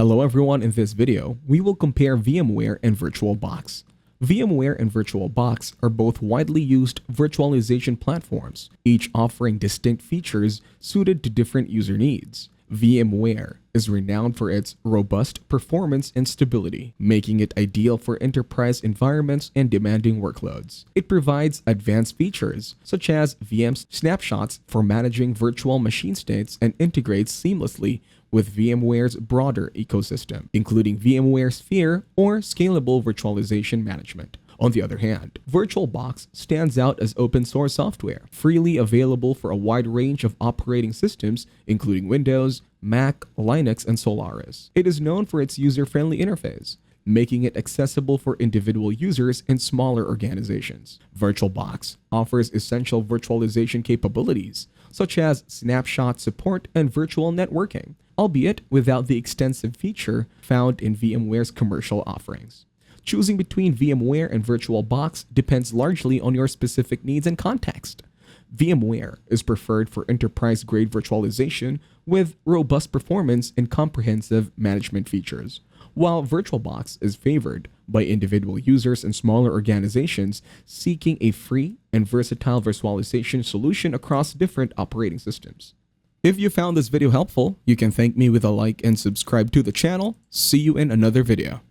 Hello everyone, in this video, we will compare VMware and VirtualBox. VMware and VirtualBox are both widely used virtualization platforms, each offering distinct features suited to different user needs. VMware is renowned for its robust performance and stability, making it ideal for enterprise environments and demanding workloads. It provides advanced features such as VM snapshots for managing virtual machine states and integrates seamlessly with VMware's broader ecosystem, including VMware Sphere or Scalable Virtualization Management. On the other hand, VirtualBox stands out as open-source software, freely available for a wide range of operating systems, including Windows, Mac, Linux, and Solaris. It is known for its user-friendly interface, making it accessible for individual users in smaller organizations. VirtualBox offers essential virtualization capabilities, such as snapshot support and virtual networking, albeit without the extensive feature found in VMware's commercial offerings. Choosing between VMware and VirtualBox depends largely on your specific needs and context. VMware is preferred for enterprise-grade virtualization with robust performance and comprehensive management features, while VirtualBox is favored by individual users and smaller organizations seeking a free and versatile virtualization solution across different operating systems. If you found this video helpful, you can thank me with a like and subscribe to the channel. See you in another video.